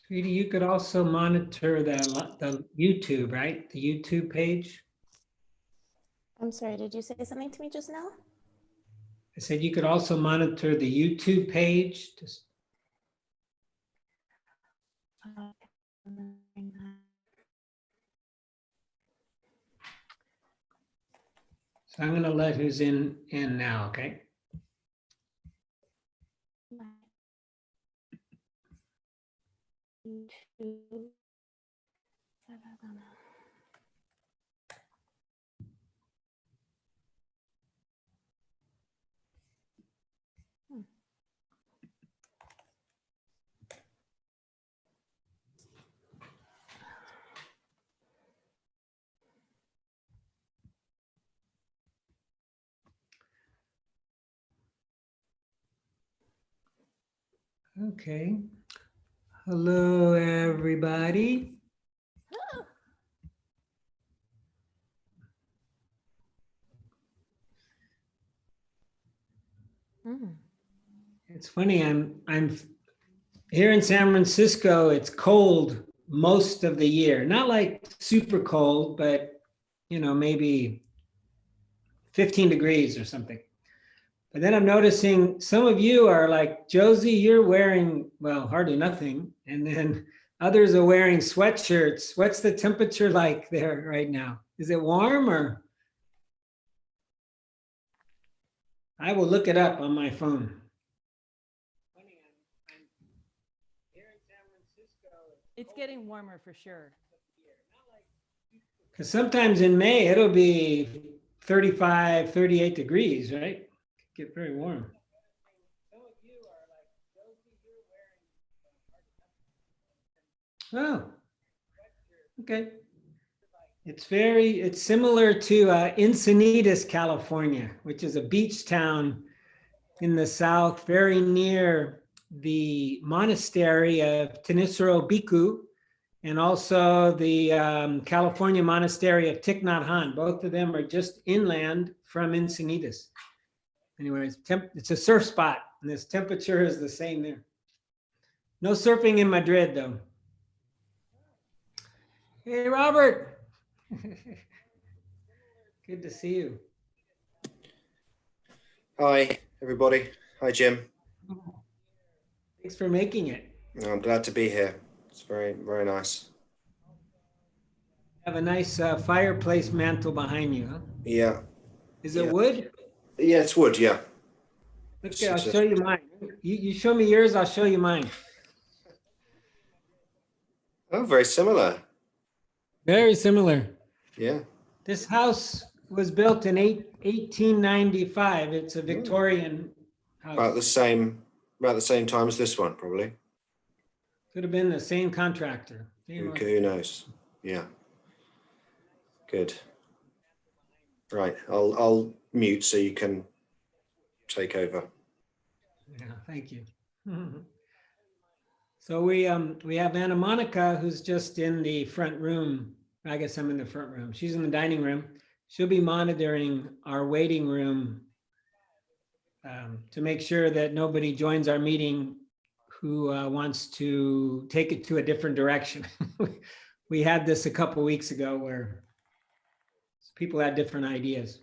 Sweetie, you could also monitor the YouTube, right? The YouTube page. I'm sorry, did you say something to me just now? I said you could also monitor the YouTube page. So I'm going to let who's in now, okay? Okay. Hello, everybody. It's funny. I'm here in San Francisco. It's cold most of the year. Not like super cold, but maybe 15 degrees or something. But then I'm noticing some of you are like, Josie, you're wearing, well, hardly nothing. And then others are wearing sweatshirts. What's the temperature like there right now? Is it warm or? I will look it up on my phone. It's getting warmer for sure. Because sometimes in May, it'll be 35, 38 degrees, right? Get very warm. Oh, okay. It's similar to Encinitas, California, which is a beach town in the south, very near the monastery of Tenisero Bhikkhu, and also the California monastery of Thich Nhat Hanh. Both of them are just inland from Encinitas. Anyways, it's a surf spot, and this temperature is the same there. No surfing in Madrid, though. Hey, Robert. Good to see you. Hi, everybody. Hi, Jim. Thanks for making it. I'm glad to be here. It's very, very nice. Have a nice fireplace mantle behind you, huh? Yeah. Is it wood? Yeah, it's wood, yeah. Okay, I'll show you mine. You show me yours, I'll show you mine. Oh, very similar. Very similar. Yeah. This house was built in 1895. It's a Victorian house. About the same time as this one, probably. Could have been the same contractor. Who knows? Yeah. Good. Right. I'll mute so you can take over. Yeah, thank you. So we have Anna Monica, who's just in the front room. I guess I'm in the front room. She's in the dining room. She'll be monitoring our waiting room to make sure that nobody joins our meeting who wants to take it to a different direction. We had this a couple weeks ago where people had different ideas.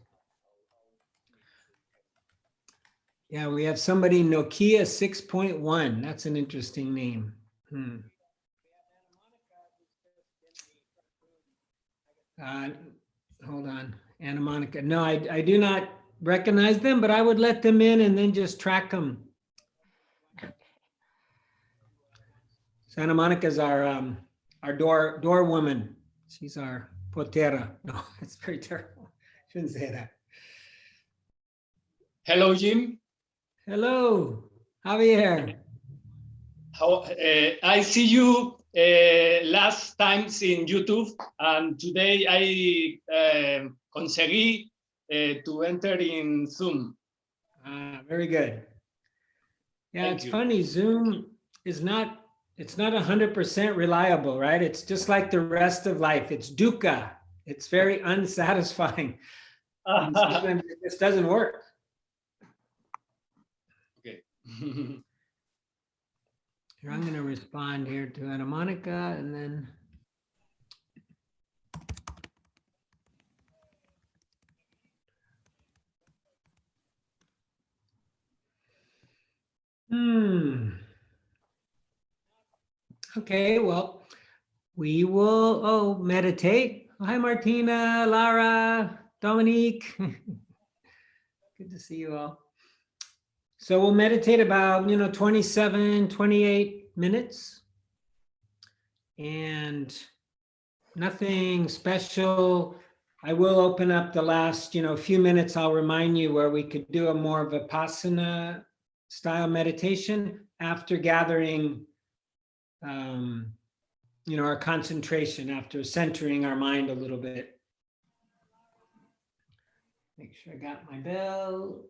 Yeah, we have somebody, Nokia 6.1. That's an interesting name. Hold on, Anna Monica. No, I do not recognize them, but I would let them in and then just track them. So Anna Monica's our door woman. She's our potera. No, it's very terrible. Shouldn't say that. Hello, Jim. Hello, Javier. I see you last times in YouTube, and today I conseguí to enter in Zoom. Very good. Yeah, Thank it's you. funny. Zoom is not. It's not 100% reliable, right? It's just like the rest of life. It's dukkha. It's very unsatisfying. And sometimes it just doesn't work. Okay. Here, I'm going to respond here to Anna Monica and then. Okay, well, we will, meditate. Hi, Martina, Lara, Dominique. Good to see you all. So we'll meditate about, 27, 28 minutes. And nothing special. I will open up the last, few minutes. I'll remind you where we could do a more of a Vipassana style meditation after gathering, our concentration, after centering our mind a little bit. Make sure I got my bell.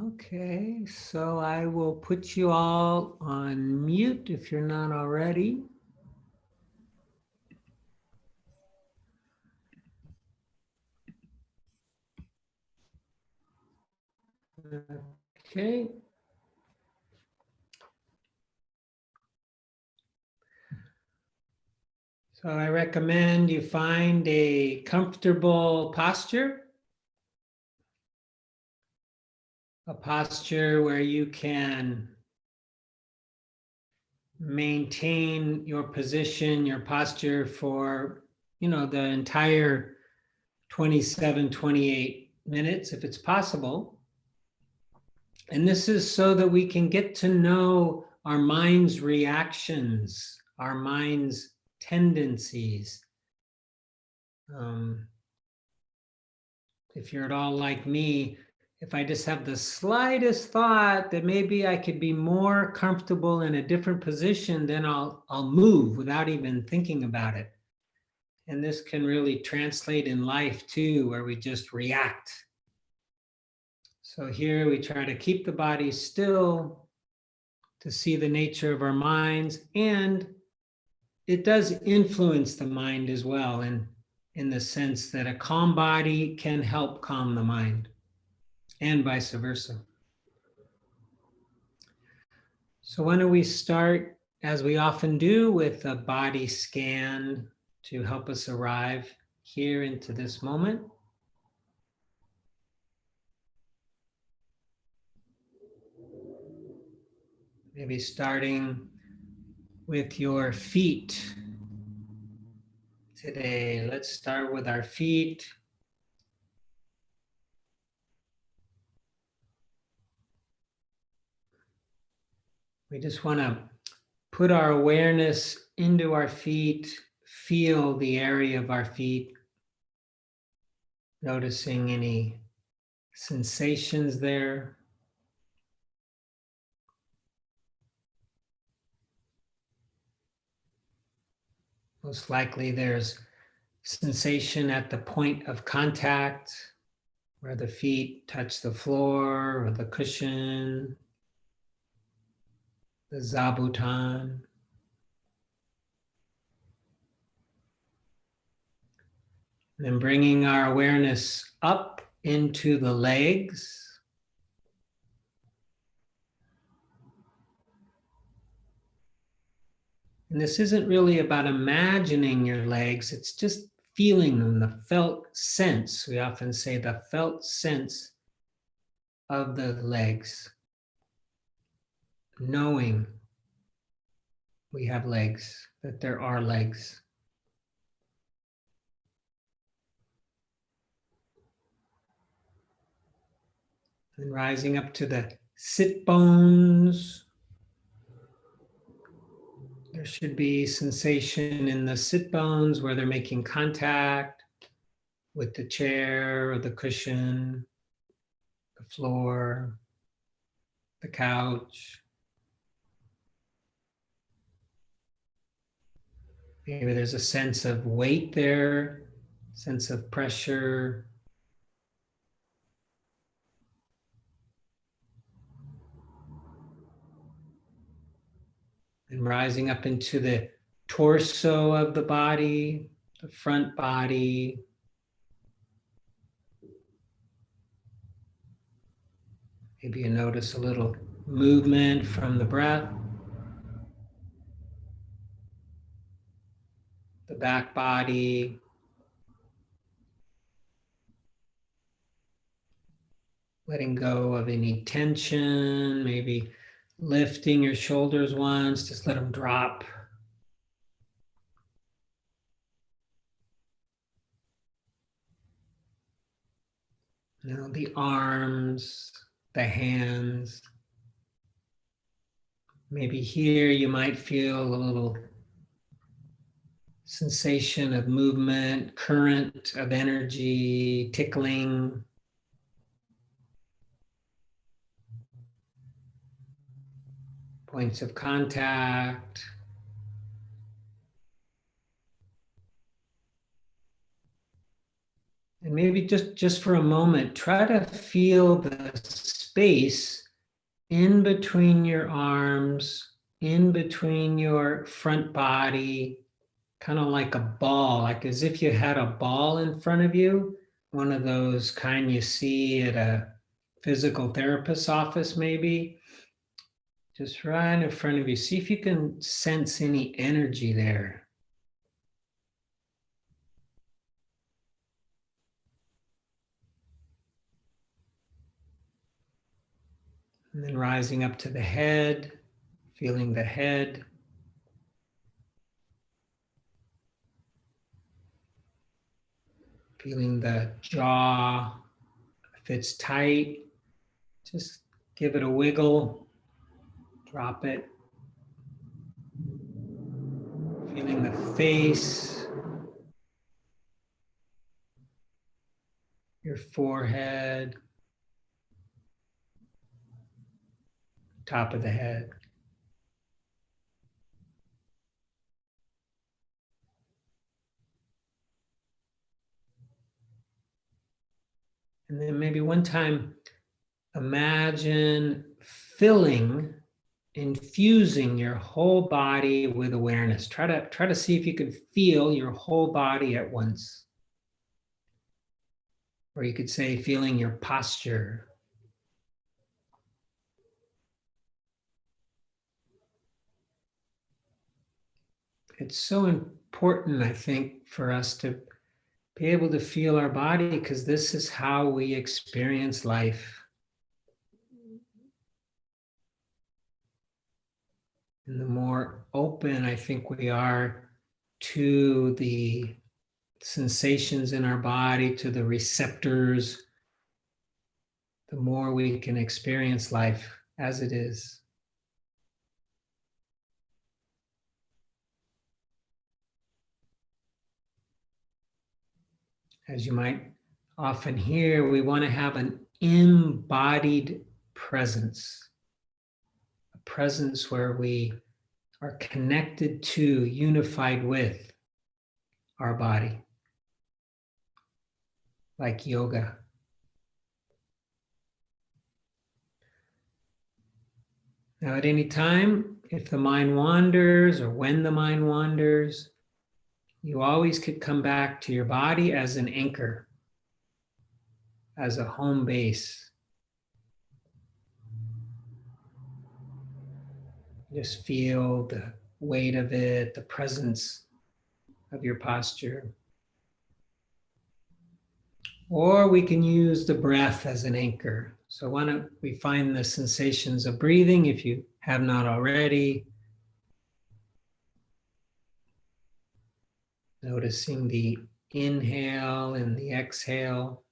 Okay, so I will put you all on mute if you're not already. Okay. So I recommend you find a comfortable posture. A posture where you can maintain your position, your posture for, the entire 27, 28 minutes, if it's possible. And this is so that we can get to know our mind's reactions, our mind's tendencies. If you're at all like me, if I just have the slightest thought that maybe I could be more comfortable in a different position, then I'll move without even thinking about it. And this can really translate in life too, where we just react. So here we try to keep the body still to see the nature of our minds, and it does influence the mind as well, in the sense that a calm body can help calm the mind, and vice versa. So why don't we start, as we often do, with a body scan to help us arrive here into this moment. Maybe starting with your feet today. Let's start with our feet. We just want to put our awareness into our feet, feel the area of our feet, noticing any sensations there. Most likely there's sensation at the point of contact, where the feet touch the floor or the cushion, the zabuton. Then bringing our awareness up into the legs. And this isn't really about imagining your legs, it's just feeling them, the felt sense. We often say the felt sense of the legs. Knowing we have legs, that there are legs. And rising up to the sit bones. There should be sensation in the sit bones where they're making contact with the chair or the cushion, the floor, the couch. Maybe there's a sense of weight there, sense of pressure. and rising up into the torso of the body, the front body. Maybe you notice a little movement from the breath. The back body. Letting go of any tension, maybe lifting your shoulders once, just let them drop. Now the arms, the hands. Maybe here you might feel a little sensation of movement, current of energy, tickling. Points of contact. And maybe just for a moment, try to feel the space in between your arms, in between your front body, kind of like a ball, like as if you had a ball in front of you, one of those kind you see at a physical therapist's office, maybe. Just right in front of you. See if you can sense any energy there. And then rising up to the head, feeling the head. Feeling the jaw. If it's tight, just give it a wiggle. Drop it. Feeling the face. Your forehead. Top of the head. And then maybe one time, imagine infusing your whole body with awareness. Try to see if you can feel your whole body at once. Or you could say feeling your posture. It's so important, I think, for us to be able to feel our body because this is how we experience life. And the more open I think we are to the sensations in our body, to the receptors, the more we can experience life as it is. As you might often hear, we want to have an embodied presence, a presence where we are connected to, unified with our body, like yoga. Now, at any time, if the mind wanders or when the mind wanders, you always could come back to your body as an anchor, as a home base. Just feel the weight of it, the presence of your posture. Or we can use the breath as an anchor. So why don't we find the sensations of breathing if you have not already. Noticing the inhale and the exhale.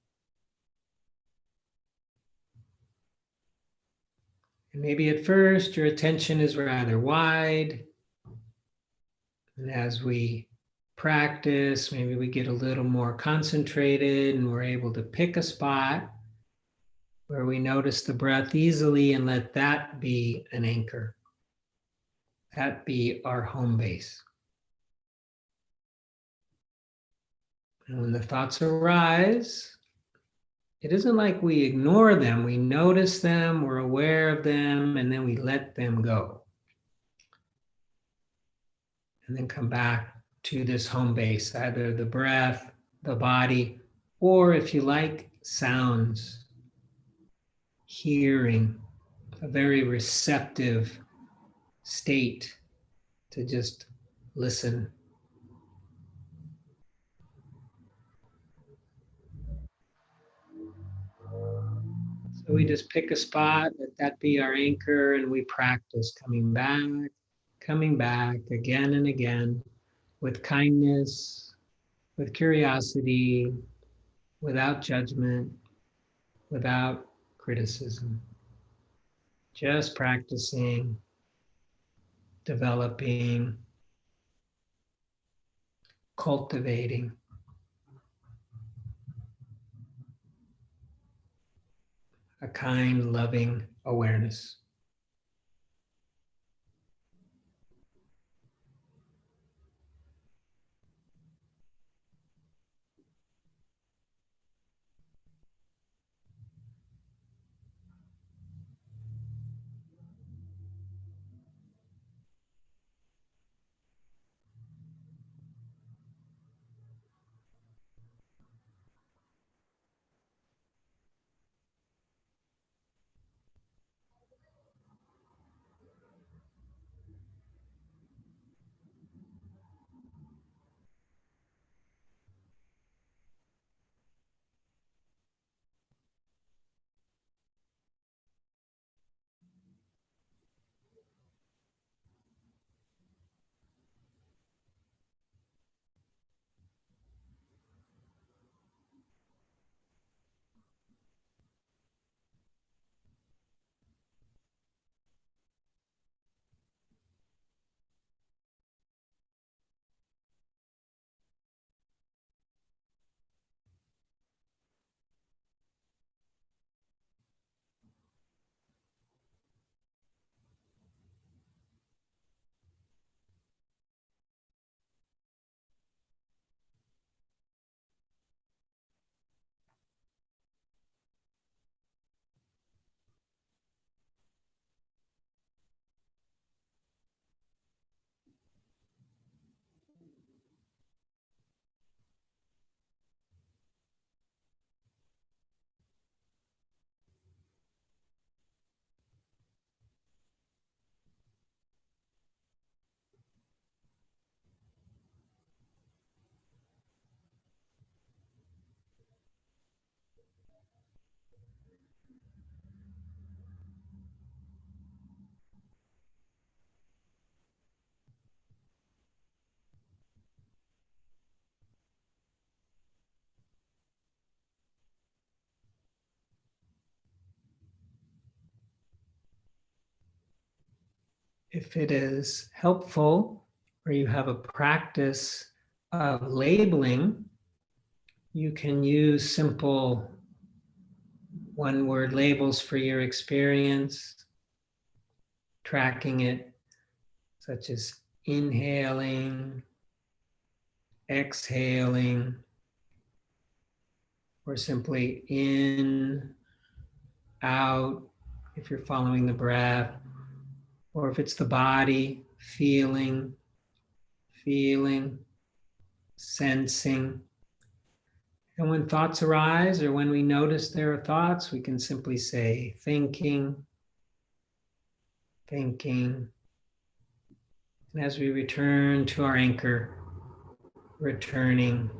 And maybe at first your attention is rather wide. And as we practice, maybe we get a little more concentrated and we're able to pick a spot where we notice the breath easily and let that be an anchor. That be our home base. And when the thoughts arise, it isn't like we ignore them. We notice them, we're aware of them, and then we let them go. and then come back to this home base, either the breath, the body, or if you like, sounds, hearing, a very receptive state to just listen. So we just pick a spot, let that be our anchor, and we practice coming back again and again with kindness, with curiosity, without judgment, without criticism. Just practicing, developing, cultivating a kind, loving awareness. If it is helpful or you have a practice of labeling, you can use simple one-word labels for your experience, tracking it, such as inhaling, exhaling, or simply in, out, if you're following the breath, or if it's the body, feeling, sensing. And when thoughts arise or when we notice there are thoughts, we can simply say thinking. And as we return to our anchor, returning.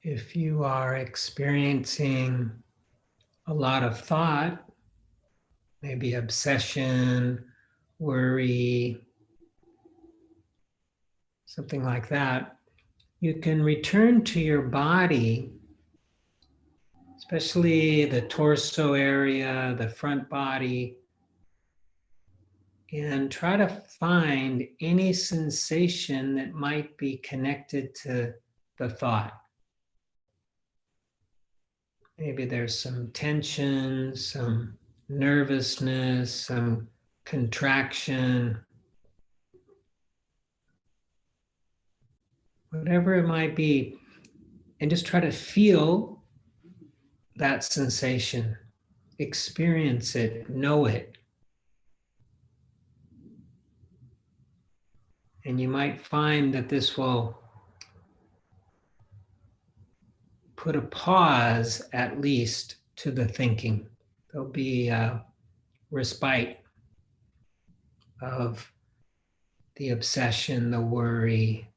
If you are experiencing a lot of thought, maybe obsession, worry, something like that, you can return to your body, especially the torso area, the front body, and try to find any sensation that might be connected to the thought. Maybe there's some tension, some nervousness, some contraction, whatever it might be, and just try to feel that sensation, experience it, know it. And you might find that this will put a pause, at least, to the thinking. There'll be a respite of the obsession, the worry.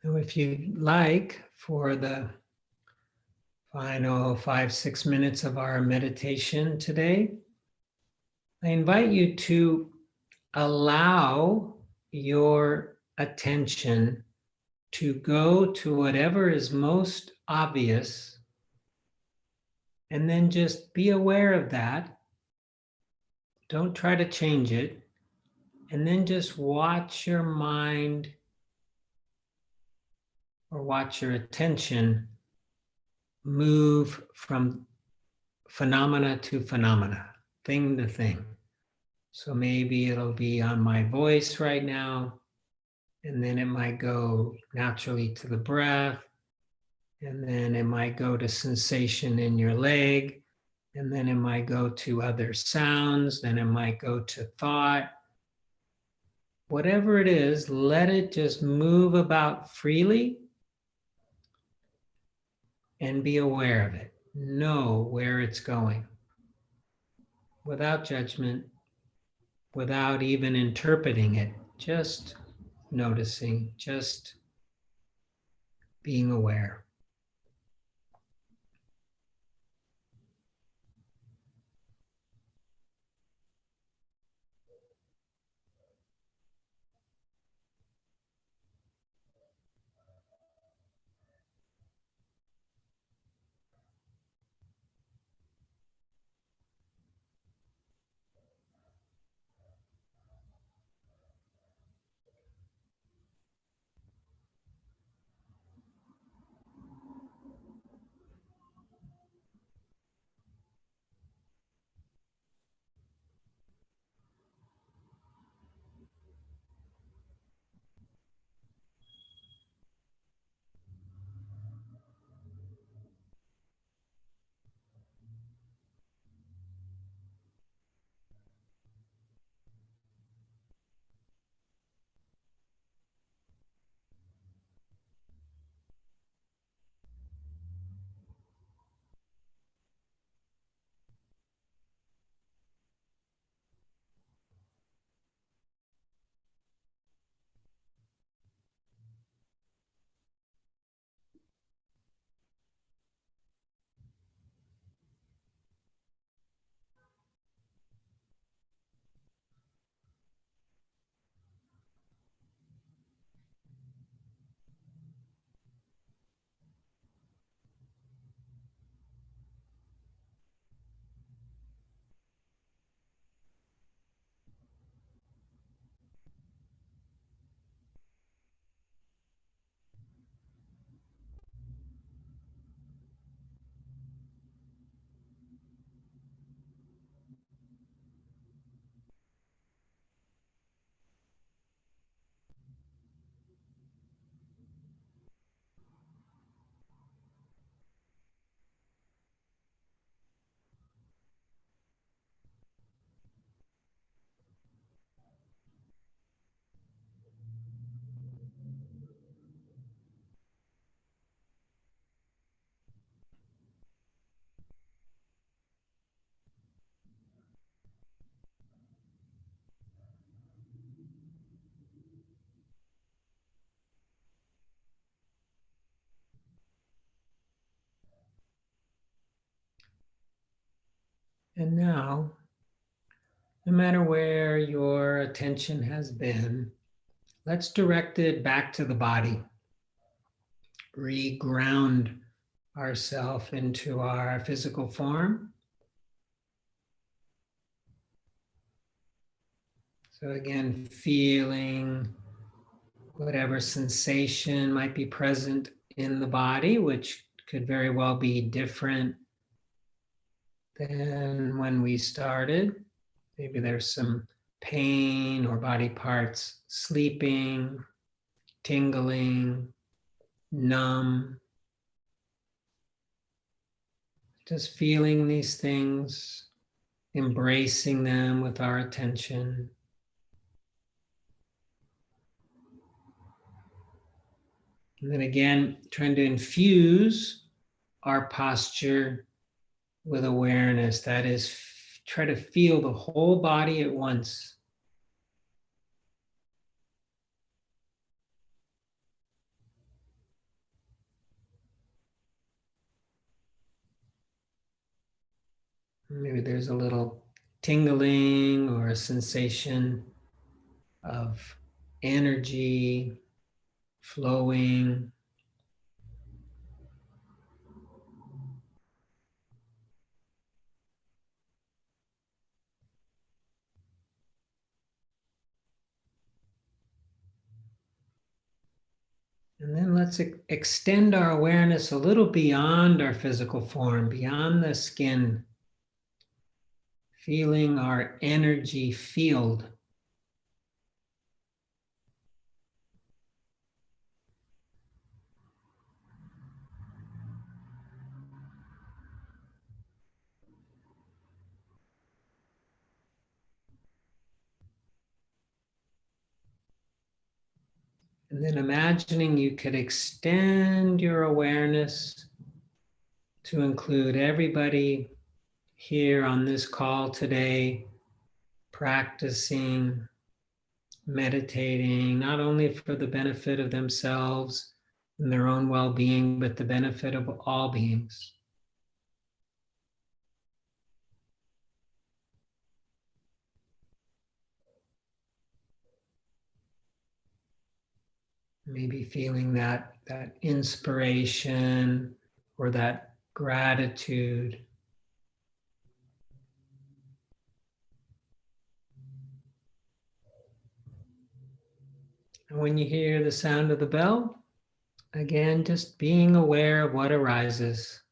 Now, if you'd like, for the final 5-6 minutes of our meditation today, I invite you to allow your attention to go to whatever is most obvious, and then just be aware of that. Don't try to change it. And then just watch your mind or watch your attention move from phenomena to phenomena, thing to thing. So maybe it'll be on my voice right now, and then it might go naturally to the breath, and then it might go to sensation in your leg, and then it might go to other sounds, then it might go to thought. Whatever it is, let it just move about freely and be aware of it. Know where it's going. without judgment, without even interpreting it, just noticing, just being aware. And now, no matter where your attention has been, let's direct it back to the body. Reground ourselves into our physical form. So again, feeling whatever sensation might be present in the body, which could very well be different than when we started. Maybe there's some pain or body parts sleeping, tingling, numb. Just feeling these things, embracing them with our attention. And then again, trying to infuse our posture with awareness. That is, try to feel the whole body at once. Maybe there's a little tingling or a sensation of energy flowing. And then let's extend our awareness a little beyond our physical form, beyond the skin, feeling our energy field. And then imagining you could extend your awareness to include everybody here on this call today, practicing, meditating, not only for the benefit of themselves and their own well-being, but the benefit of all beings. Maybe feeling that inspiration or that gratitude. And when you hear the sound of the bell, again, just being aware of what arises.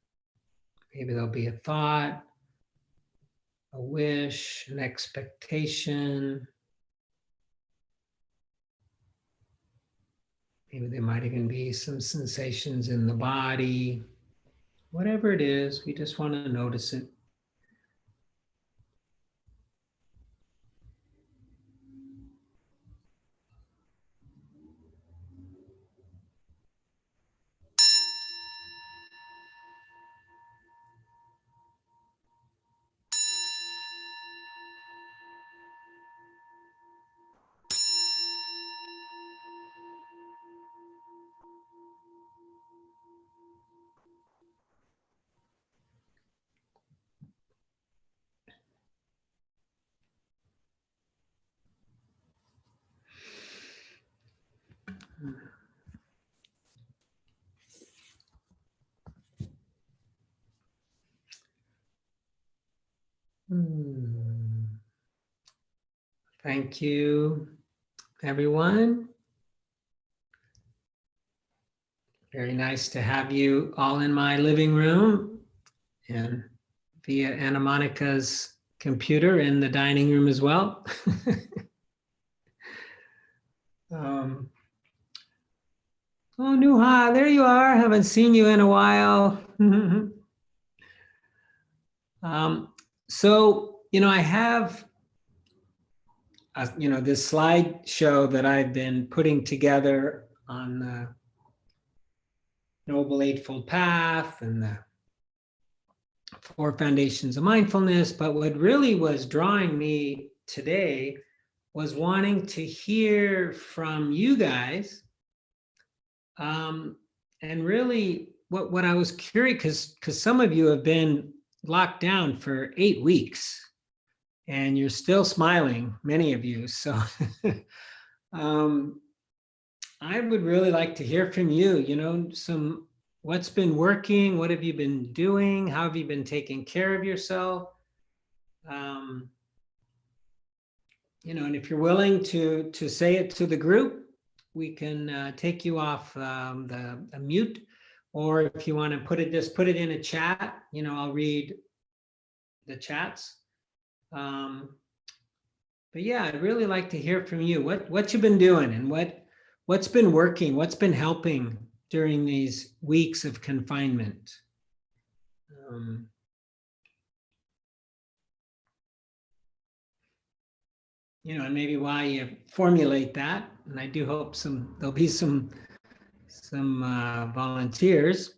Maybe there'll be a thought, a wish, an expectation. Maybe there might even be some sensations in the body. Whatever it is, we just want to notice it. Thank you, everyone. Very nice to have you all in my living room and via Anna Monica's computer in the dining room as well. Oh, Nuha, there you are. Haven't seen you in a while. So, I have, this slideshow that I've been putting together on the Noble Eightfold Path and the 4 Foundations of Mindfulness. But what really was drawing me today was wanting to hear from you guys. And really what I was curious, because some of you have been locked down for 8 weeks and you're still smiling, many of you. So I would really like to hear from you, what's been working, what have you been doing, how have you been taking care of yourself? And if you're willing to say it to the group, we can take you off the mute, or if you want to put it in a chat, I'll read the chats. But yeah, I'd really like to hear from you. What you've been doing and what's been working, what's been helping during these weeks of confinement. And maybe why you formulate that. And I do hope there'll be some volunteers.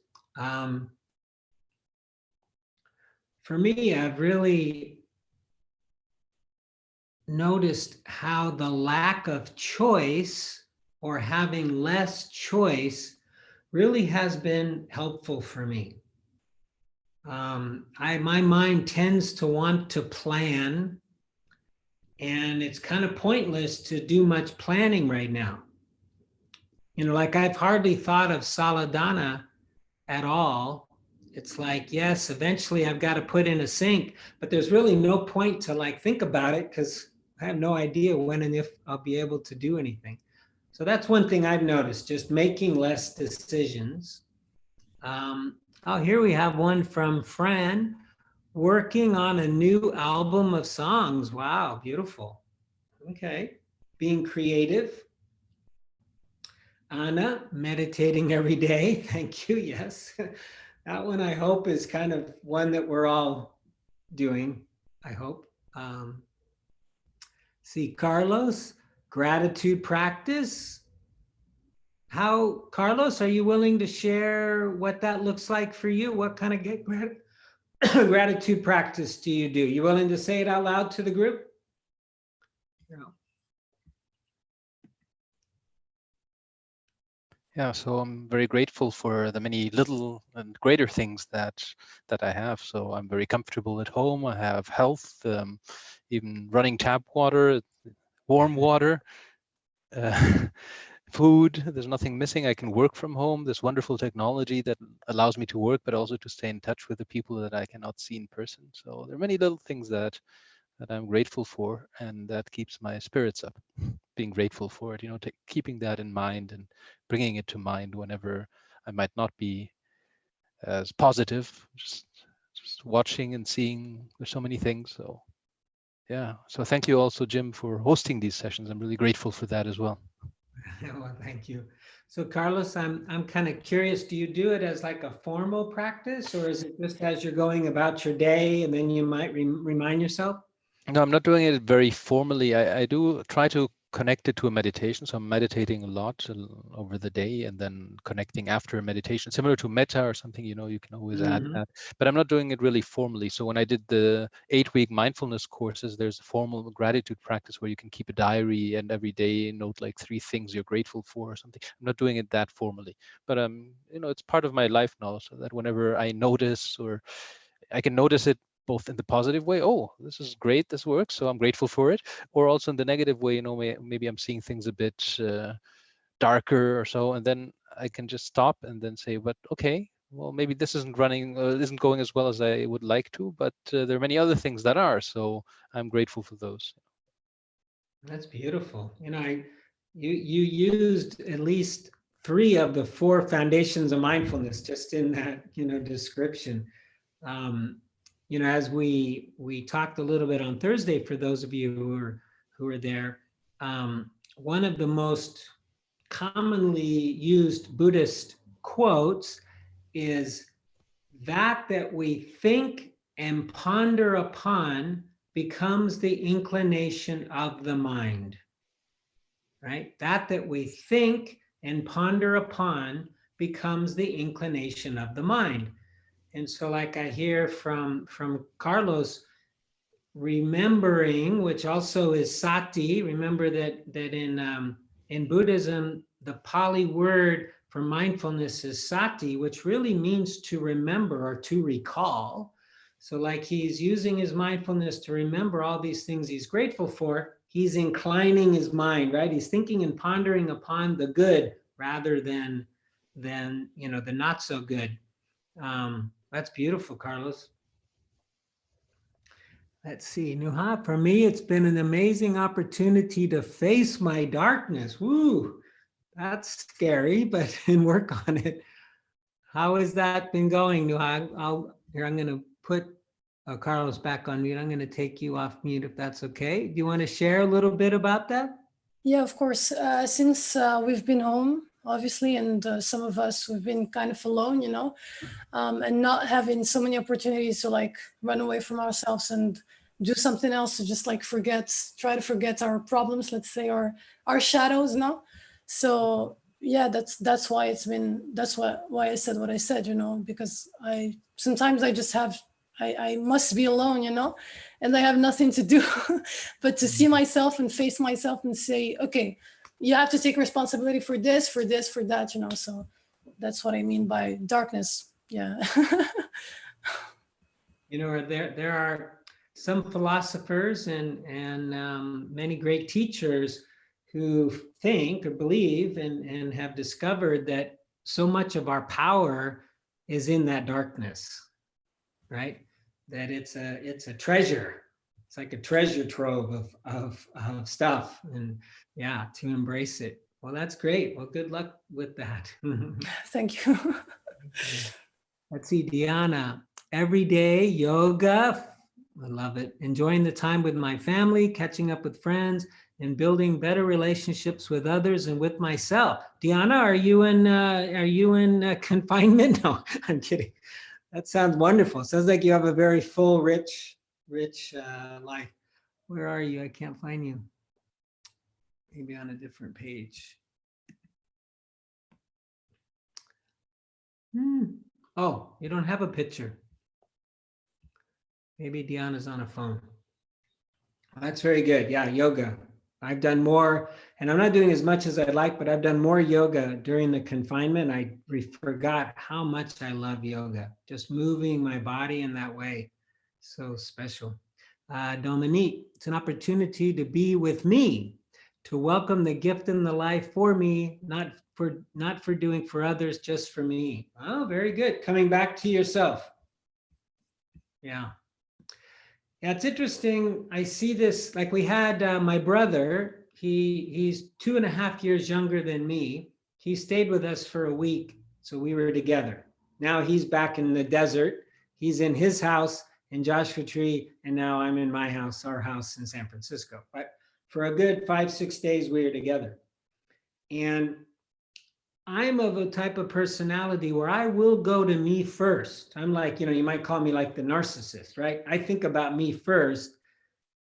For me, I've really noticed how the lack of choice or having less choice really has been helpful for me. My mind tends to want to plan, and it's kind of pointless to do much planning right now. Like I've hardly thought of Saladhana at all. It's like, yes, eventually I've got to put in a sink, but there's really no point to think about it because I have no idea when and if I'll be able to do anything. So that's one thing I've noticed, just making less decisions. Here we have one from Fran, working on a new album of songs. Wow, beautiful. Okay, being creative. Anna, meditating every day. Thank you, yes. That one I hope is kind of one that we're all doing, I hope. See, Carlos, gratitude practice. Carlos, are you willing to share what that looks like for you? What kind of gratitude practice do you do? You willing to say it out loud to the group? No. Yeah, so I'm very grateful for the many little and greater things that I have. So I'm very comfortable at home. I have health, even running tap water, warm water, food. There's nothing missing. I can work from home. This wonderful technology that allows me to work, but also to stay in touch with the people that I cannot see in person. So there are many little things that I'm grateful for, and that keeps my spirits up. Being grateful for it, keeping that in mind and bringing it to mind whenever I might not be as positive. Just watching and seeing. There's so many things. So yeah. So thank you also, Jim, for hosting these sessions. I'm really grateful for that as well. Well, thank you. So Carlos, I'm kind of curious, do you do it as like a formal practice, or is it just as you're going about your day and then you might remind yourself? No, I'm not doing it very formally. I do try to connect it to a meditation. So I'm meditating a lot over the day and then connecting after a meditation, similar to metta or something, you can always add that. But I'm not doing it really formally. So when I did the 8-week mindfulness courses, there's a formal gratitude practice where you can keep a diary and every day note like 3 things you're grateful for or something. I'm not doing it that formally, but it's part of my life now, so that whenever I notice, or I can notice it both in the positive way, oh, this is great, this works, so I'm grateful for it, or also in the negative way, maybe I'm seeing things a bit darker or so, and then I can just stop and then say, but okay, well, maybe this isn't going as well as I would like to, but there are many other things that are, so I'm grateful for those. That's beautiful. You used at least 3 of the 4 foundations of mindfulness just in that, description. As we talked a little bit on Thursday, for those of you who are there, one of the most commonly used Buddhist quotes is, that we think and ponder upon becomes the inclination of the mind. Right? That we think and ponder upon becomes the inclination of the mind. And so, like I hear from Carlos, remembering, which also is sati. Remember that in Buddhism, the Pali word for mindfulness is sati, which really means to remember or to recall. So like he's using his mindfulness to remember all these things he's grateful for. He's inclining his mind, right? He's thinking and pondering upon the good rather than the not so good. That's beautiful, Carlos. Let's see, Nuha, for me, it's been an amazing opportunity to face my darkness. Woo, that's scary, but and work on it. How has that been going, Nuha? I'm going to put Carlos back on mute. I'm going to take you off mute if that's okay. Do you want to share a little bit about that? Yeah, of course. Since we've been home, obviously, and some of us, we've been kind of alone, and not having so many opportunities to like run away from ourselves and do something else, to just like try to forget our problems, let's say, or our shadows now. So yeah, that's why why I said what I said, because sometimes I just I must be alone, and I have nothing to do but to see myself and face myself and say, okay, you have to take responsibility for this, for that, so that's what I mean by darkness. Yeah. There are some philosophers and many great teachers who think or believe and have discovered that so much of our power is in that darkness, right? That it's a treasure. It's like a treasure trove of stuff, and yeah, to embrace it. Well, that's great. Well, good luck with that. Thank you. Let's see, Diana. Everyday yoga. I love it. Enjoying the time with my family, catching up with friends, and building better relationships with others and with myself. Diana, are you in confinement? No, I'm kidding. That sounds wonderful. Sounds like you have a very full, rich life. Where are you? I can't find you. Maybe on a different page. Oh, you don't have a picture. Maybe Deanna's on a phone. That's very good. Yeah, yoga. I've done more, and I'm not doing as much as I'd like, but I've done more yoga during the confinement. I forgot how much I love yoga, just moving my body in that way. So special. Dominique, it's an opportunity to be with me, to welcome the gift in the life for me, not for doing for others, just for me. Oh, very good. Coming back to yourself. Yeah. Yeah, it's interesting. I see this, like we had my brother, he's 2.5 years younger than me. He stayed with us for a week, so we were together. Now he's back in the desert. He's in his house in Joshua Tree, and now I'm in my house, our house in San Francisco. But for a good 5-6 days, we were together. And I'm of a type of personality where I will go to me first. I'm like, you might call me like the narcissist, right? I think about me first,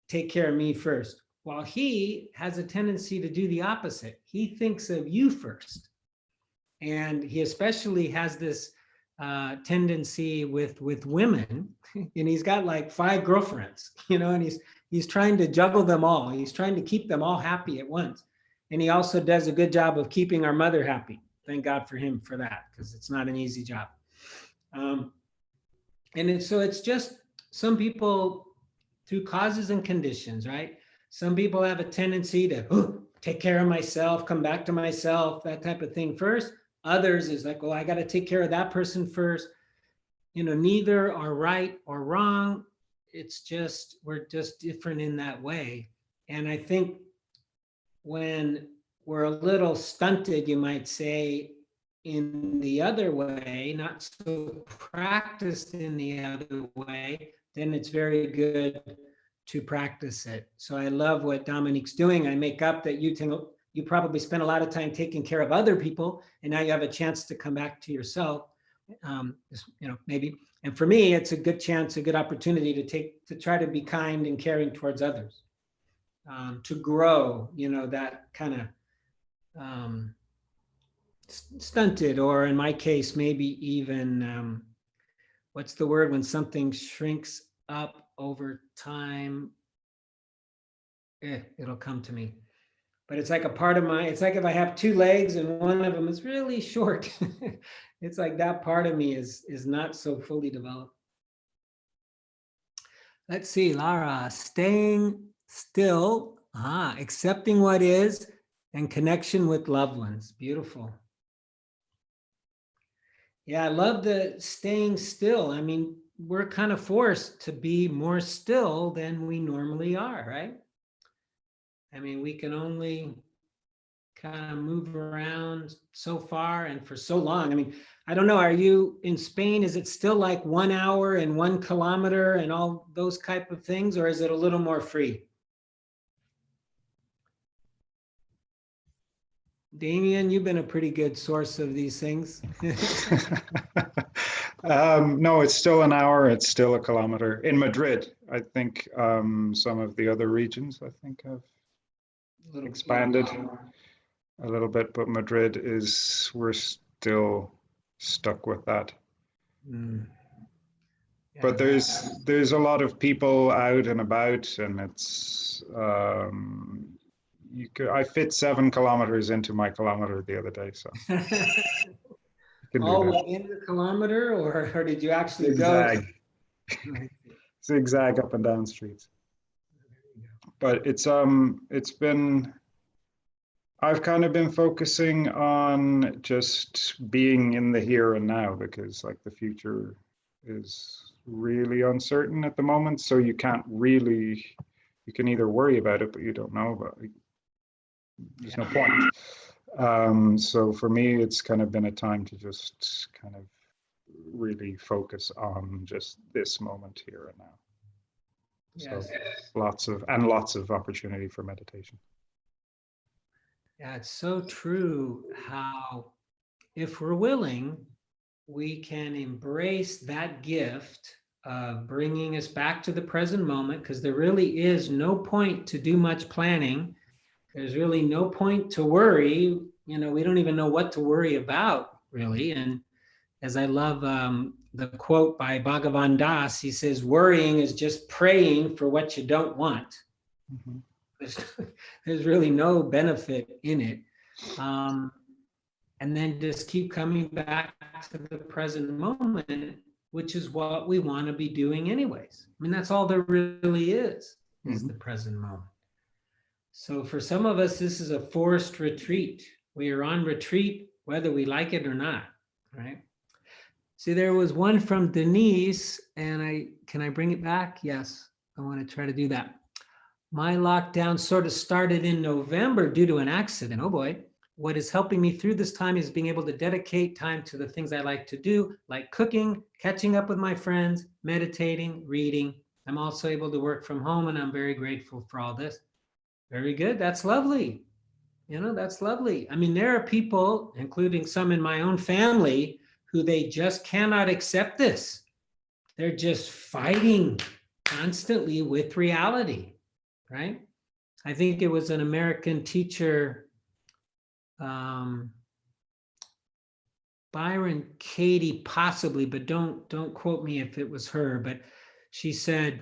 take care of me first. While he has a tendency to do the opposite. He thinks of you first. And he especially has this tendency with women, and he's got like 5 girlfriends, and he's trying to juggle them all. He's trying to keep them all happy at once. And he also does a good job of keeping our mother happy. Thank God for him for that, because it's not an easy job. So it's just some people, through causes and conditions, right? Some people have a tendency to take care of myself, come back to myself, that type of thing first. Others is like, I got to take care of that person first. Neither are right or wrong. It's just, we're just different in that way. And I think when we're a little stunted, you might say, in the other way, not so practiced in the other way, then it's very good to practice it. So I love what Dominique's doing. I make up that you probably spend a lot of time taking care of other people, and now you have a chance to come back to yourself. Maybe. And for me, it's a good chance, a good opportunity to try to be kind and caring towards others. To grow, that kind of stunted, or in my case, maybe even, what's the word when something shrinks up over time? It'll come to me. But it's like a part of it's like if I have 2 legs and one of them is really short, it's like that part of me is not so fully developed. Let's see, Lara, staying still, accepting what is, and connection with loved ones. Beautiful. Yeah, I love the staying still. I mean, we're kind of forced to be more still than we normally are, right? I mean, we can only kind of move around so far and for so long. I mean, I don't know, are you in Spain? Is it still like 1 hour and 1 kilometer and all those type of things, or is it a little more free? Damien, you've been a pretty good source of these things. No, it's still an hour. It's still a kilometer. In Madrid, I think some of the other regions, I think, have expanded a little bit, but Madrid we're still stuck with that. Yeah. But there's a lot of people out and about, and it's I fit 7 kilometers into my kilometer the other day, so. In the kilometer, or did you actually go? Zigzag up and down streets. But it's been, I've kind of been focusing on just being in the here and now, because like the future is really uncertain at the moment. So you can't really, you can either worry about it, but you don't know about it. There's no point. So for me, it's kind of been a time to just kind of really focus on just this moment here and now. Yes. So lots of opportunity for meditation. Yeah, it's so true how, if we're willing, we can embrace that gift of bringing us back to the present moment, because there really is no point to do much planning. There's really no point to worry. We don't even know what to worry about, really. And as I love the quote by Bhagavan Das. He says, worrying is just praying for what you don't want. Mhm. There's really no benefit in it. And then just keep coming back to the present moment, which is what we want to be doing anyways. I mean, that's all there really is the present moment. So for some of us, this is a forced retreat. We are on retreat, whether we like it or not, right? See, there was one from Denise, and can I bring it back? Yes, I want to try to do that. My lockdown sort of started in November due to an accident. Oh boy. What is helping me through this time is being able to dedicate time to the things I like to do, like cooking, catching up with my friends, meditating, reading. I'm also able to work from home, and I'm very grateful for all this. Very good. That's lovely. That's lovely. I mean, there are people, including some in my own family, who they just cannot accept this. They're just fighting constantly with reality, right? I think it was an American teacher, Byron Katie, possibly, but don't quote me if it was her, but she said,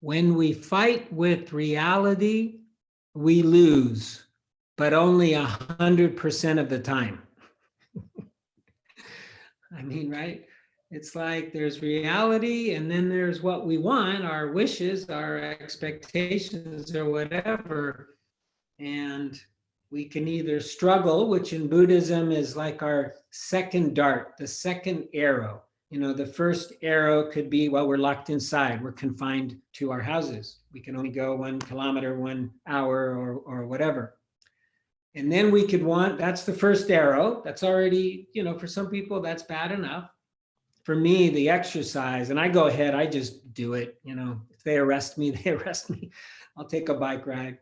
when we fight with reality, we lose, but only 100% of the time. I mean, right? It's like there's reality, and then there's what we want, our wishes, our expectations, or whatever. And we can either struggle, which in Buddhism is like our second dart, the second arrow. The first arrow could be, well, we're locked inside, we're confined to our houses. We can only go 1 kilometer, 1 hour, or whatever. And then we could that's the first arrow. That's already, for some people, that's bad enough. For me, the exercise, and I go ahead, I just do it. If they arrest me, they arrest me. I'll take a bike ride.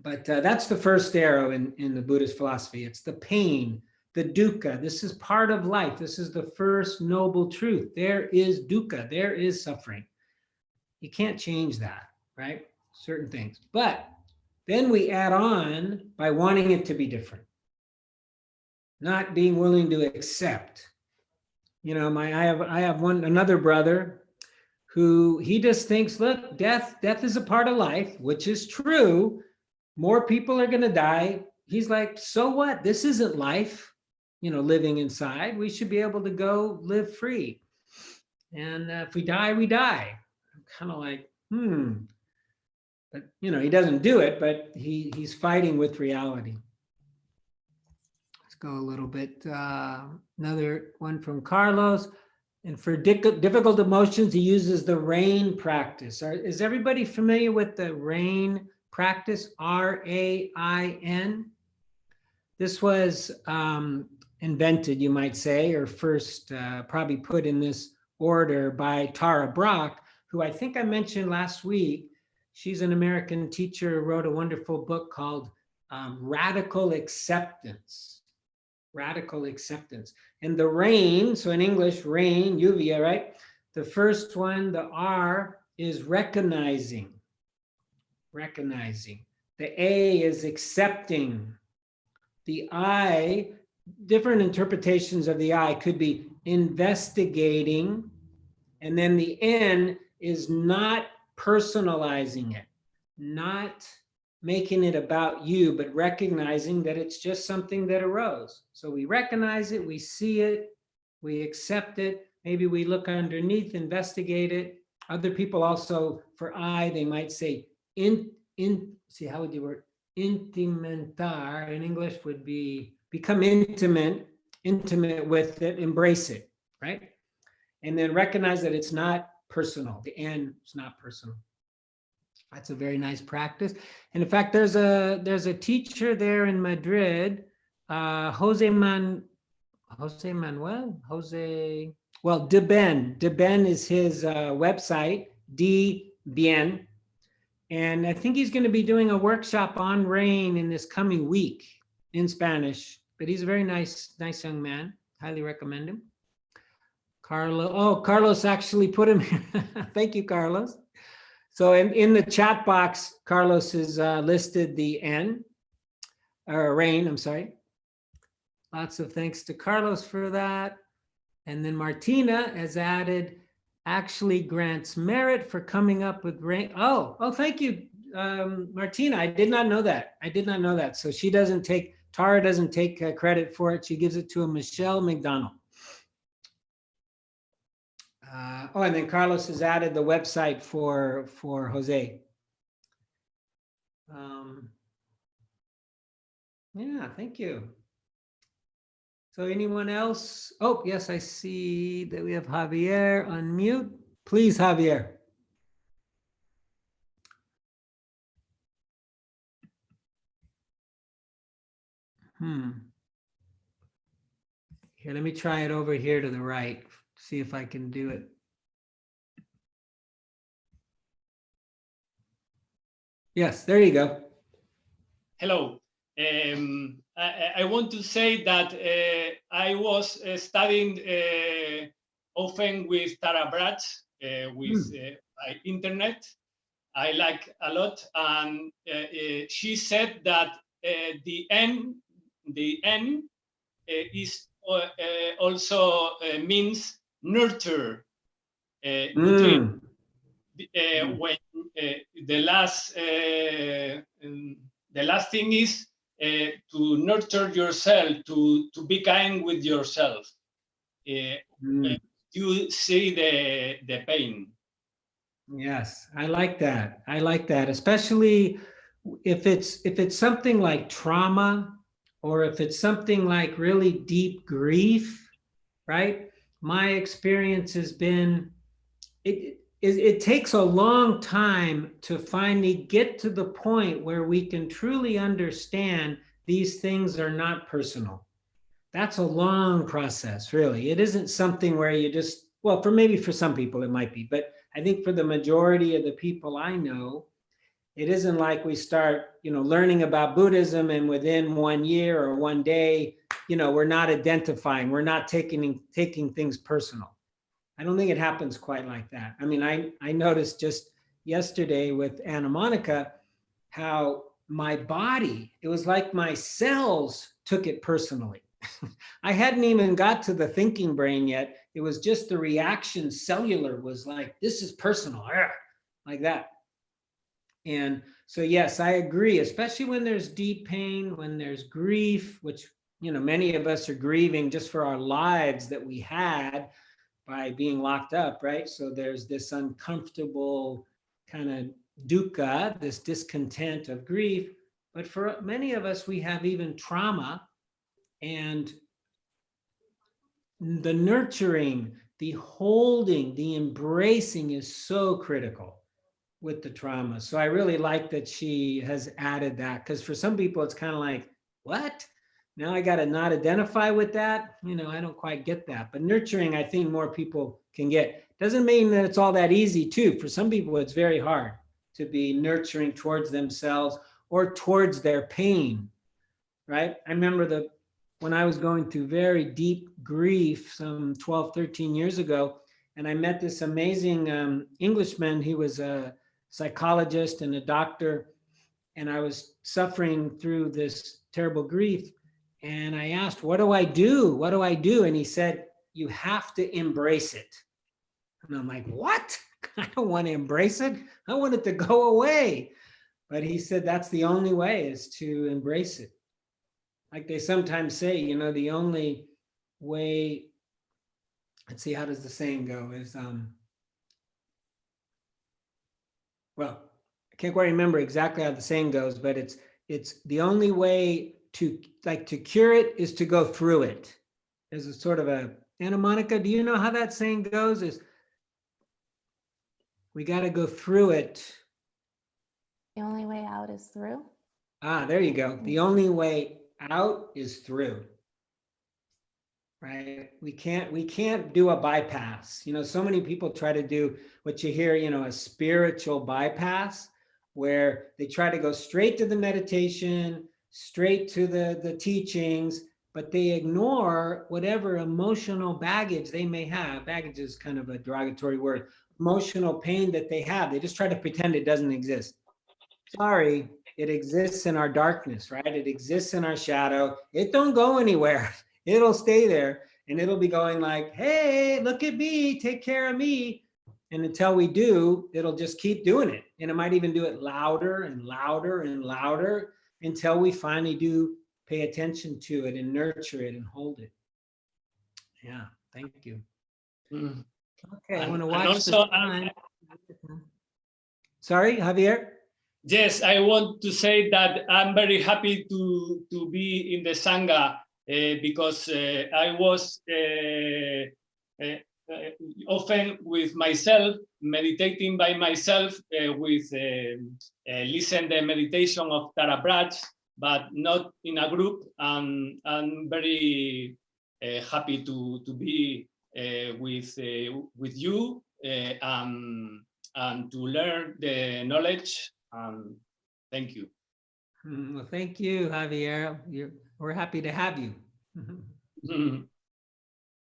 But that's the first arrow in the Buddhist philosophy. It's the pain, the dukkha. This is part of life. This is the first noble truth. There is dukkha. There is suffering. You can't change that, right? Certain things. But then we add on by wanting it to be different, not being willing to accept. I have another brother who he just thinks, look, death is a part of life, which is true. More people are going to die. He's like, so what? This isn't life, living inside. We should be able to go live free. And if we die, we die. I'm kind of like, But, he doesn't do it, but he's fighting with reality. Let's go a little bit. Another one from Carlos. And for difficult emotions, he uses the RAIN practice. Is everybody familiar with the RAIN practice? RAIN. This was invented, you might say, or first probably put in this order by Tara Brach, who I think I mentioned last week. She's an American teacher who wrote a wonderful book called Radical Acceptance. Radical Acceptance. And the RAIN, so in English, RAIN, Yuvia, right? The first one, the R, is recognizing. Recognizing. The A is accepting. The I, different interpretations of the I could be investigating. And then the N is not personalizing it, not making it about you, but recognizing that it's just something that arose. So we recognize it, we see it, we accept it, maybe we look underneath, investigate it. Other people also, for I, they might say, see, how would you word? Intimentar in English would be become intimate with it, embrace it, right? And then recognize that it's not personal. The N is not personal. That's a very nice practice. And in fact, there's a teacher there in Madrid, De Ben. De Ben is his website, D Bien. And I think he's going to be doing a workshop on RAIN in this coming week in Spanish. But he's a very nice young man. Highly recommend him. Carlos actually put him here. Thank you, Carlos. So in the chat box, Carlos has listed the RAIN, I'm sorry. Lots of thanks to Carlos for that. And then Martina has added, actually grants merit for coming up with rank. Oh, thank you, Martina. I did not know that. I did not know that. So she doesn't take, Tara doesn't take credit for it. She gives it to a Michelle McDonald. And then Carlos has added the website for Jose. Yeah, thank you. So anyone else? Oh, yes, I see that we have Javier on mute. Please, Javier. Here, let me try it over here to the right. See if I can do it. Yes, there you go. Hello. I want to say that I was studying often with Tara Brach with internet. I like a lot, and she said that the N is also means nurture, nutrient. When the last thing is to nurture yourself, to be kind with yourself. You see the pain. Yes, I like that. I like that, especially if it's something like trauma, or if it's something like really deep grief, right? My experience has been it takes a long time to finally get to the point where we can truly understand these things are not personal. That's a long process, really. It isn't something where you just, well, for some people it might be, but I think for the majority of the people I know, it isn't like we start, learning about Buddhism and within 1 year or 1 day, we're not identifying, we're not taking things personal. I don't think it happens quite like that. I mean, I noticed just yesterday with Anna Monica how my body, it was like my cells took it personally. I hadn't even got to the thinking brain yet. It was just the reaction cellular was like, this is personal, like that. And so, yes, I agree, especially when there's deep pain, when there's grief, which, many of us are grieving just for our lives that we had by being locked up, right? So there's this uncomfortable kind of dukkha, this discontent of grief. But for many of us, we have even trauma, and the nurturing, the holding, the embracing is so critical with the trauma. So I really like that she has added that, because for some people it's kind of like, what? Now I got to not identify with that. I don't quite get that. But nurturing, I think more people can get. Doesn't mean that it's all that easy too. For some people, it's very hard to be nurturing towards themselves or towards their pain, right? I remember when I was going through very deep grief some 12, 13 years ago, and I met this amazing Englishman. He was a psychologist and a doctor, and I was suffering through this terrible grief. And I asked, what do I do? What do I do? And he said, you have to embrace it. And I'm like, what? I don't want to embrace it. I want it to go away. But he said, that's the only way, is to embrace it. Like they sometimes say, the only way, let's see, how does the saying go, is, well, I can't quite remember exactly how the saying goes, but it's the only way to cure it is to go through it. There's a sort of Anna Monica, do you know how that saying goes? Is we got to go through it. The only way out is through. There you go. The only way out is through. Right? We can't do a bypass. So many people try to do what you hear, a spiritual bypass, where they try to go straight to the meditation, straight to the teachings, but they ignore whatever emotional baggage they may have. Baggage is kind of a derogatory word. Emotional pain that they have. They just try to pretend it doesn't exist. Sorry, it exists in our darkness, right? It exists in our shadow. It don't go anywhere. It'll stay there. And it'll be going like, hey, look at me, take care of me. And until we do, it'll just keep doing it. And it might even do it louder and louder and louder until we finally do pay attention to it and nurture it and hold it. Yeah, thank you. Mm. Okay, I want to And watch also, the time. Sorry, Javier? yes, I want to say that I'm very happy to be in the Sangha because I was often with myself, meditating by myself with listen the meditation of Tara Brach, but not in a group. And I'm very happy to be with you and to learn the knowledge. Thank you. Well, thank you, Javier. We're happy to have you.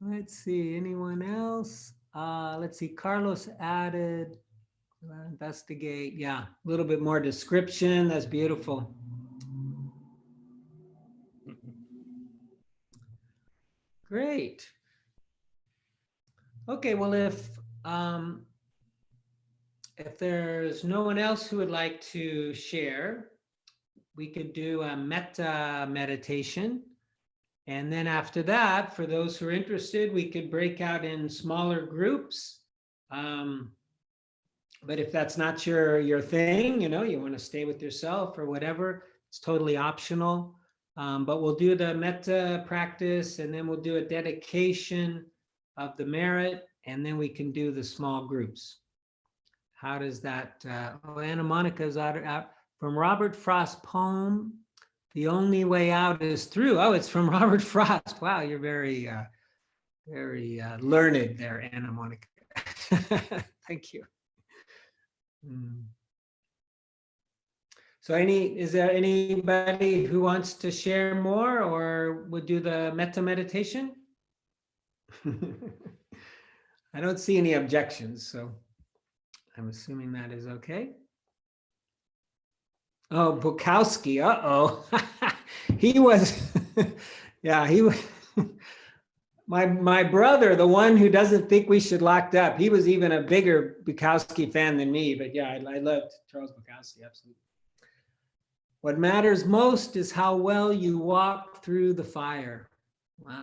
Let's see, anyone else? Let's see, Carlos added, investigate. Yeah, a little bit more description. That's beautiful. Great. Okay, well, if there's no one else who would like to share, we could do a metta meditation. And then after that, for those who are interested, we could break out in smaller groups. But if that's not your thing, you want to stay with yourself or whatever, it's totally optional. But we'll do the metta practice, and then we'll do a dedication of the merit, and then we can do the small groups. How does that? Anna Monica's out from Robert Frost's poem. The only way out is through. Oh, it's from Robert Frost. Wow, you're very, very learned there, Anna Monica. Thank you. So is there anybody who wants to share more or would do the metta meditation? I don't see any objections, so I'm assuming that is okay. Oh, Bukowski, uh-oh. He was, yeah, he was, my brother, the one who doesn't think we should lock up, he was even a bigger Bukowski fan than me, but yeah, I loved Charles Bukowski, absolutely. What matters most is how well you walk through the fire. Wow.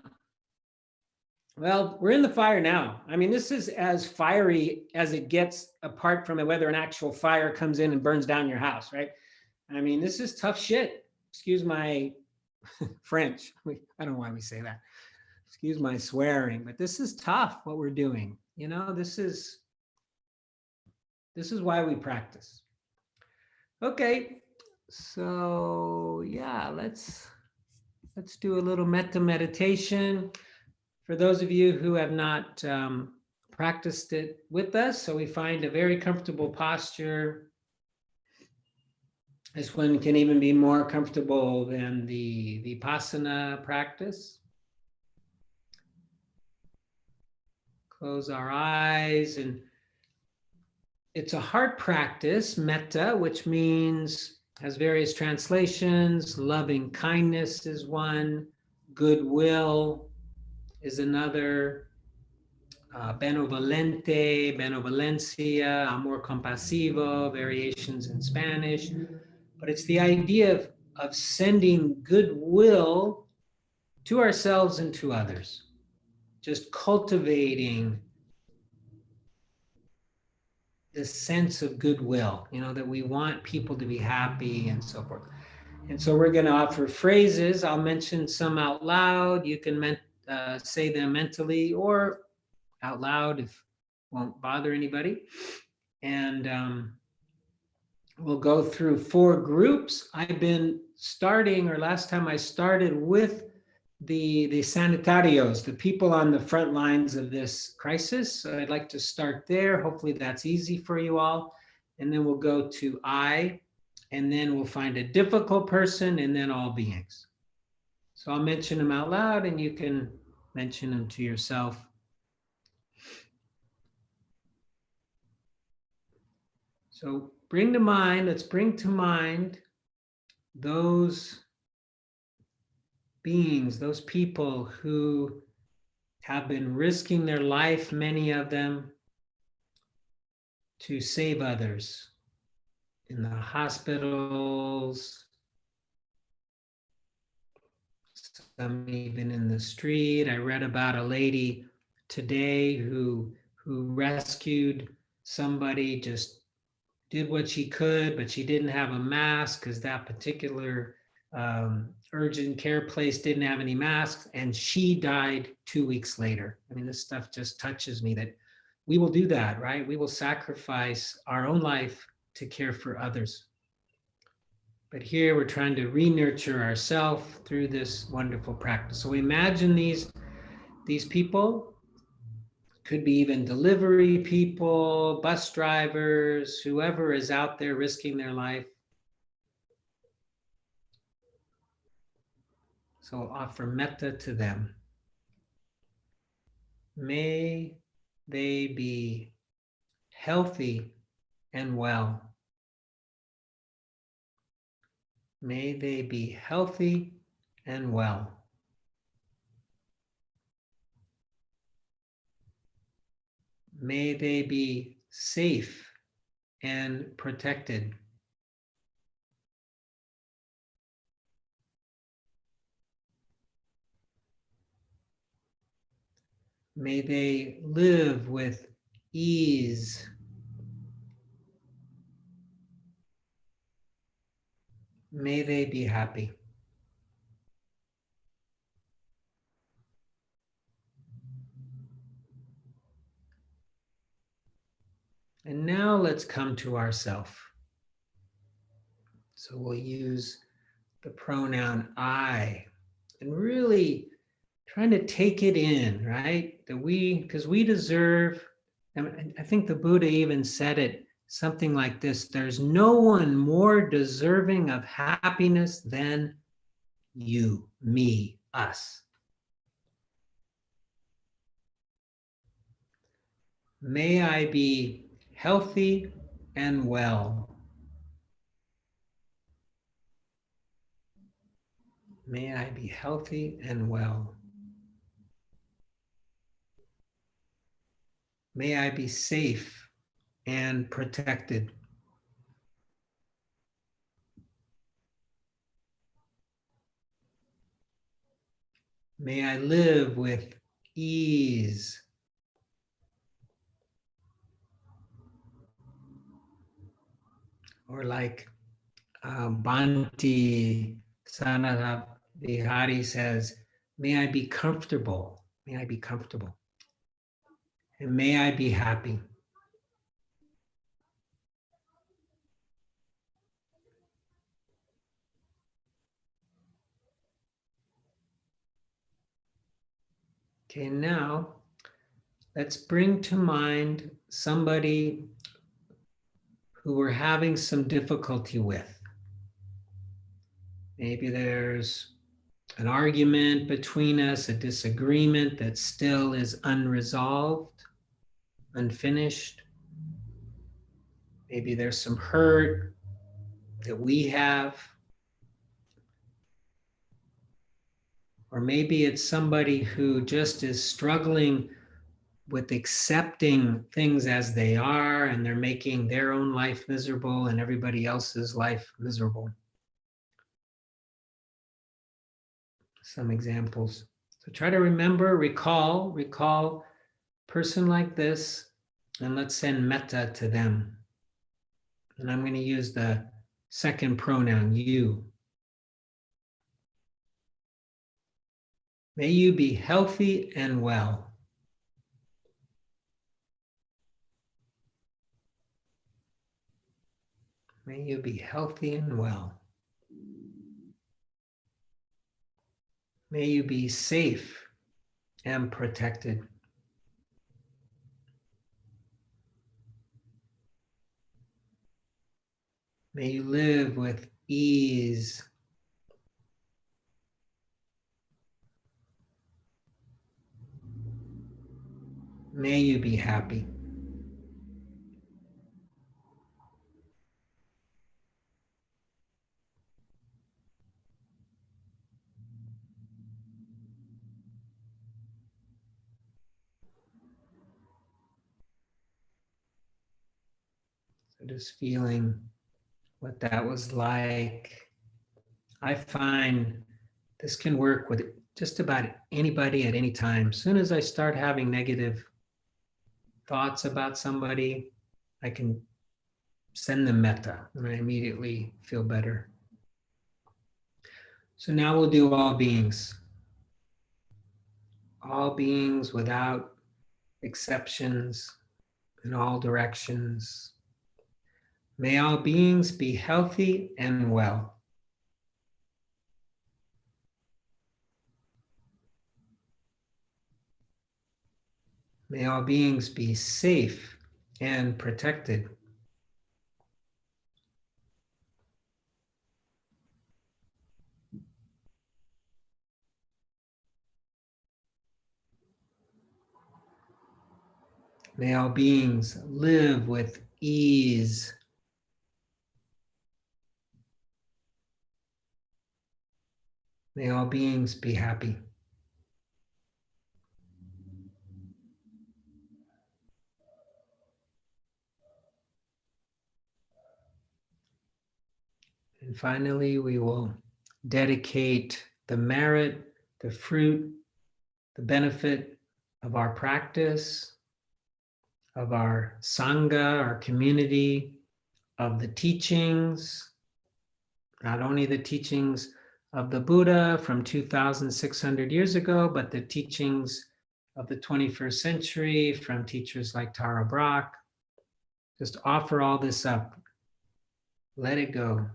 Well, we're in the fire now. I mean, this is as fiery as it gets, apart from whether an actual fire comes in and burns down your house, right? I mean, this is tough shit. Excuse my French. I don't know why we say that. Excuse my swearing, but this is tough what we're doing. This is why we practice. Okay, so yeah, let's do a little metta meditation. For those of you who have not practiced it with us, so we find a very comfortable posture. This one can even be more comfortable than the Vipassana practice. Close our eyes, and it's a heart practice, metta, which means, has various translations. Loving kindness is one, goodwill is another, benevolente, benevolencia, amor compasivo, variations in Spanish. But it's the idea of sending goodwill to ourselves and to others. Just cultivating this sense of goodwill, that we want people to be happy and so forth. And so we're going to offer phrases. I'll mention some out loud. You can say them mentally or out loud if it won't bother anybody. And we'll go through 4 groups. I've been starting, or last time I started with the sanitarios, the people on the front lines of this crisis. So I'd like to start there. Hopefully that's easy for you all. And then we'll go to I, and then we'll find a difficult person, and then all beings. So I'll mention them out loud, and you can mention them to yourself. So let's bring to mind those beings, those people who have been risking their life, many of them, to save others in the hospitals, some even in the street. I read about a lady today who rescued somebody, just did what she could, but she didn't have a mask because that particular urgent care place didn't have any masks, and she died 2 weeks later. I mean, this stuff just touches me, that we will do that, right? We will sacrifice our own life to care for others. But here we're trying to re-nurture ourselves through this wonderful practice. So imagine these people, could be even delivery people, bus drivers, whoever is out there risking their life. So I'll offer metta to them. May they be healthy and well. May they be healthy and well. May they be safe and protected. May they live with ease. May they be happy. And now let's come to ourself. So we'll use the pronoun I and really trying to take it in, right? That because we deserve, and I think the Buddha even said it something like this: there's no one more deserving of happiness than you, me, us. May I be healthy and well. May I be healthy and well. May I be safe and protected. May I live with ease. Or like Bhante Sanatha Vihari says, may I be comfortable. May I be comfortable. And may I be happy. Okay, now let's bring to mind somebody who we're having some difficulty with. Maybe there's an argument between us, a disagreement that still is unresolved, unfinished. Maybe there's some hurt that we have. Or maybe it's somebody who just is struggling with accepting things as they are, and they're making their own life miserable and everybody else's life miserable. Some examples. So try to remember, recall person like this, and let's send metta to them. And I'm going to use the second pronoun, you. May you be healthy and well. May you be healthy and well. May you be safe and protected. May you live with ease. May you be happy. Just feeling what that was like. I find this can work with just about anybody at any time. As soon as I start having negative thoughts about somebody, I can send them metta and I immediately feel better. So now we'll do all beings. All beings without exceptions in all directions. May all beings be healthy and well. May all beings be safe and protected. May all beings live with ease. May all beings be happy. And finally, we will dedicate the merit, the fruit, the benefit of our practice, of our Sangha, our community, of the teachings, not only the teachings of the Buddha from 2,600 years ago, but the teachings of the 21st century from teachers like Tara Brach. Just offer all this up. Let it go.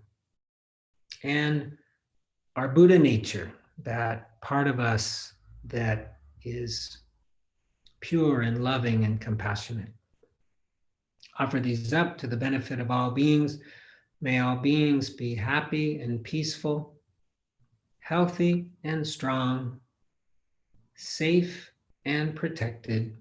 And our Buddha nature, that part of us that is pure and loving and compassionate. Offer these up to the benefit of all beings. May all beings be happy and peaceful, healthy and strong, safe and protected.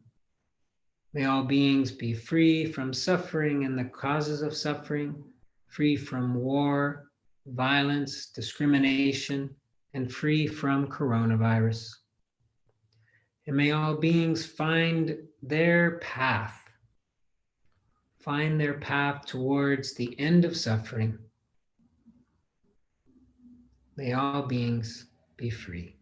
May all beings be free from suffering and the causes of suffering, free from war, violence, discrimination, and free from coronavirus. And may all beings find their path towards the end of suffering. May all beings be free.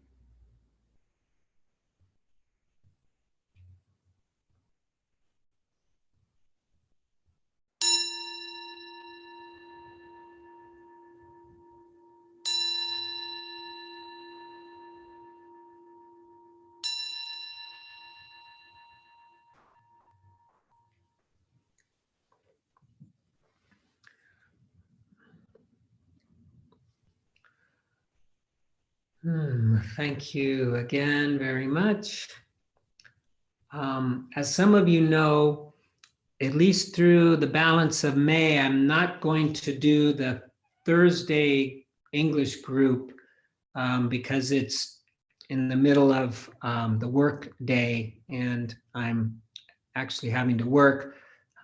Thank you again very much. As some of you know, at least through the balance of May, I'm not going to do the Thursday English group because it's in the middle of the work day and I'm actually having to work.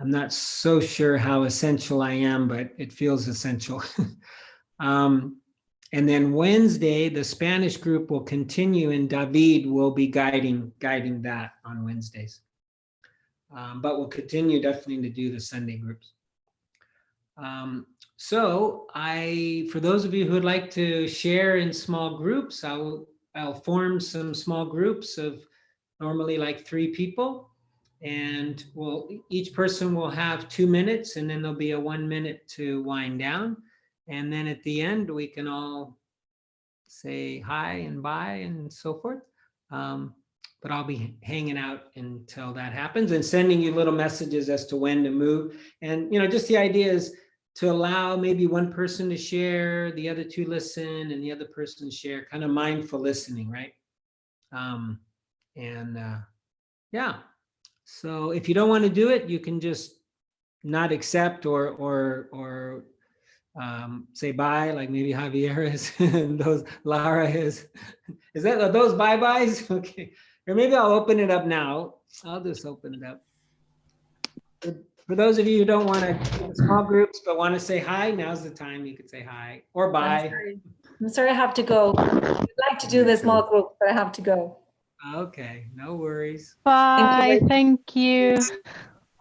I'm not so sure how essential I am, but it feels essential. And then Wednesday, the Spanish group will continue and David will be guiding that on Wednesdays. But we'll continue definitely to do the Sunday groups. So for those of you who would like to share in small groups, I'll form some small groups of normally like 3 people. And each person will have 2 minutes and then there'll be a 1 minute to wind down. And then at the end, we can all say hi and bye and so forth. But I'll be hanging out until that happens and sending you little messages as to when to move. And, just the idea is to allow maybe one person to share, the other 2 listen, and the other person share, kind of mindful listening, right? Yeah. So if you don't want to do it, you can just not accept or say bye, like maybe Javier is and Lara is. Are those bye-byes? Okay. Or maybe I'll open it up now. I'll just open it up. For those of you who don't want to do small groups but want to say hi, now's the time you could say hi or bye. I'm sorry, I have to go. I'd like to do the small group, but I have to go. Okay, no worries. Bye. Thank you.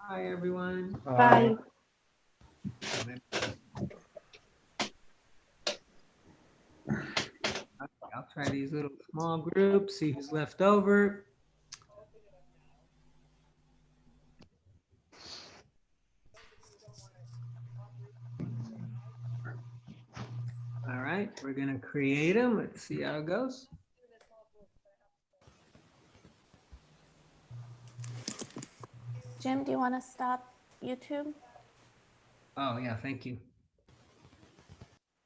Bye, everyone. Bye. I'll try these little small groups, see who's left over. All right, we're gonna create them. Let's see how it goes. Jim, do you want to stop YouTube? Oh yeah, thank you.